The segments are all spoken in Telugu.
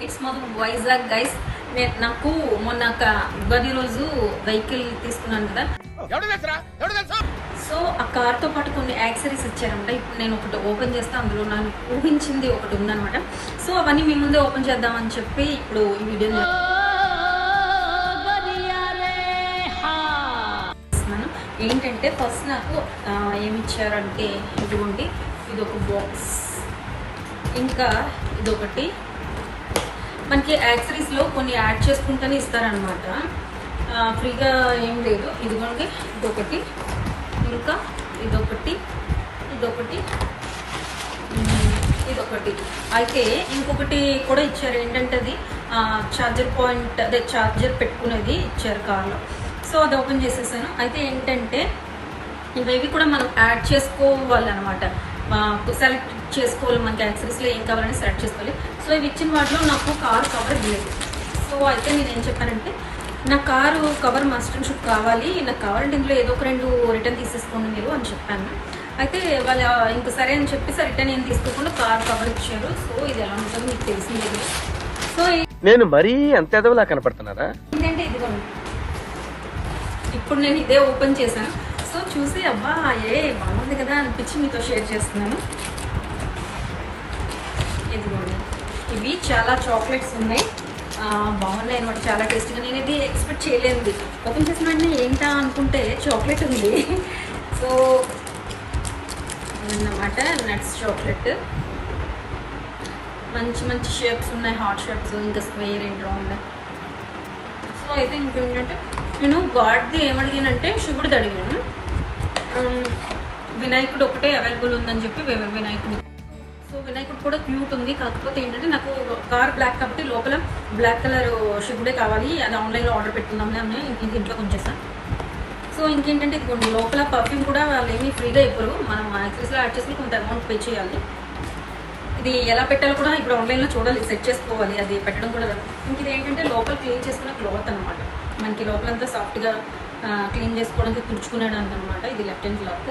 ఇట్స్ మొత్తం వైజాగ్ గైస్. నాకు మొన్న ఉగాది రోజు వెహికల్ తీసుకున్నాను కదా, సో ఆ కార్తో పాటు కొన్ని యాక్సరీస్ ఇచ్చారంట. ఇప్పుడు నేను ఒకటి ఓపెన్ చేస్తే అందులో నాకు ఊహించింది ఒకటి ఉందనమాట. సో అవన్నీ మీ ముందే ఓపెన్ చేద్దామని చెప్పి ఇప్పుడు ఈ వీడియో ఏంటంటే ఫస్ట్ నాకు ఏమిచ్చారంటే ఇదిగోండి, ఇది ఒక బాక్స్, ఇంకా ఇదొకటి. మనకి యాక్సరీస్లో కొన్ని యాడ్ చేసుకుంటూనే ఇస్తారనమాట, ఫ్రీగా ఏం లేదు. ఇదిగోండి ఇదొకటి, ఇంకా ఇదొకటి, ఇదొకటి, ఇదొకటి. అయితే ఇంకొకటి కూడా ఇచ్చారు, ఏంటంటే అది ఛార్జర్ పాయింట్, అదే ఛార్జర్ పెట్టుకునేది ఇచ్చారు కార్లో. సో అది ఓపెన్ చేసేసాను. అయితే ఏంటంటే ఇవేవి కూడా మనం యాడ్ చేసుకోవాలన్నమాట, సెలెక్ట్ చేసుకోవాలి. మనకి యాక్సరీస్లో ఏం కావాలని సెలెక్ట్ చేసుకోవాలి. సో ఇవి ఇచ్చిన వాటిలో నాకు కారు కవర్ లేదు. సో అయితే నేను ఏం చెప్పానంటే నా car cover must and should కావాలి, నాకు కావాలంటే ఇందులో ఏదో ఒక 2 రిటర్న్ తీసేసుకోండి మీరు అని చెప్పాను. అయితే వాళ్ళు ఇంకా సరే అని చెప్పేసి రిటర్న్ ఏం తీసుకోకుండా కారు కవర్ ఇచ్చారు. సో ఇది ఎలా ఉంటుందో మీకు తెలిసింది. సో నేను మరీ అంత ఎదవలా కనపడుతున్నారా? ఏంటంటే ఇదిగోండి, ఇప్పుడు నేను ఇదే ఓపెన్ చేశాను. సో చూసి అబ్బా బాగుంది కదా అనిపించి మీతో షేర్ చేస్తున్నాను. ఇదిగోండి, ఇవి చాలా చాక్లెట్స్ ఉన్నాయి, బాగున్నాయి అనమాట, చాలా టేస్టీగా. నేను ఇది ఎక్స్పెక్ట్ చేయలేదు. ఓపెన్ చేసిన వెంటనే ఏంటా అనుకుంటే చాక్లెట్ ఉంది. సో అన్నమాట నట్స్ చాక్లెట్, మంచి మంచి షేప్స్ ఉన్నాయి, హార్ట్ షేప్స్, ఇంకా స్క్వేర్ అండ్ రౌండ్. సో అయితే ఇంకేంటంటే నేను గాడ్ది ఏమడిగానంటే శివుడిది అడిగాను. వినాయకుడు ఒకటే అవైలబుల్ ఉందని చెప్పి వినాయకుడు. సో వినాయకుడు కూడా క్యూట్ ఉంది, కాకపోతే ఏంటంటే నాకు కార్ బ్లాక్ కాబట్టి లోపల బ్లాక్ కలర్ శివుడే కావాలి, అది ఆన్లైన్లో ఆర్డర్ పెట్టుకుందాంలే అని ఇంట్లో కొంచేసాను. సో ఇంకేంటంటే ఇది లోపల పర్ఫ్యూమ్ కూడా వాళ్ళు ఏమీ ఫ్రీగా ఇవ్వరు, మనం యాక్సెస్లో యాడ్ చేసుకుని కొంత అమౌంట్ పే చేయాలి. ఇది ఎలా పెట్టాలో కూడా ఇప్పుడు ఆన్లైన్లో చూడాలి, సెట్ చేసుకోవాలి, అది పెట్టడం కూడా. ఇంక ఇది ఏంటంటే లోపల క్లీన్ చేసుకున్న క్లాత్ అనమాట, మనకి లోపలంతా సాఫ్ట్గా క్లీన్ చేసుకోవడానికి తుడుచుకునేడానికి అనమాట. ఇది లెఫ్ట్ హ్యాండ్ క్లాత్.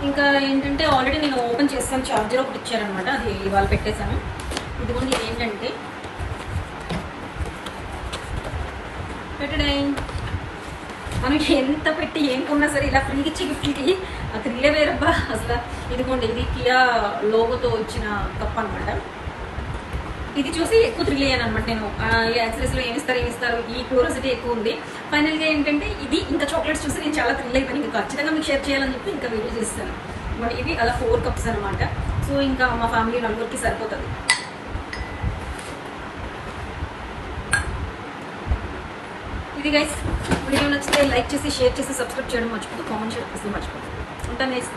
ఇంకా ఏంటంటే ఆల్రెడీ నేను ఓపెన్ చేస్తాను, ఛార్జర్ ఒకటి ఇచ్చారనమాట, అది ఇవాళ పెట్టేశాను. ఇదిగోండి, ఇది ఏంటంటే పెట్టడే మనం ఎంత పెట్టి ఏం కొన్నా సరే ఇలా ఫ్రీగా ఇచ్చే గిఫ్ట్కి ఆ థ్రిల్లే వేరబ్బా అసలు. ఇదిగోండి, ఇది కియా లోగోతో వచ్చిన కప్ అనమాట. ఇది చూసి ఎక్కువ థ్రిల్ అయ్యాను అనమాట నేను. ఈ యాక్సరీస్లో ఏమిస్తారు, ఈ క్యూరియాసిటీ ఎక్కువ ఉంది. ఫైనల్గా ఏంటంటే ఇది ఇంకా చాక్లెట్స్ చూసి నేను చాలా థ్రిల్ అయిపోయాను. ఇంకా ఖచ్చితంగా మీకు షేర్ చేయాలని చెప్పి ఇంకా వీడియో చేస్తాను. మరి ఇవి అలా 4 కప్స్ అనమాట. సో ఇంకా మా ఫ్యామిలీ నలుగురికి సరిపోతుంది. ఇది గైస్, వీడియో నచ్చితే లైక్ చేసి షేర్ చేసి సబ్స్క్రైబ్ చేయడం మర్చిపోదు, కామెంట్ చేయడం అసలు మర్చిపోదు. ఉంటాను గైస్.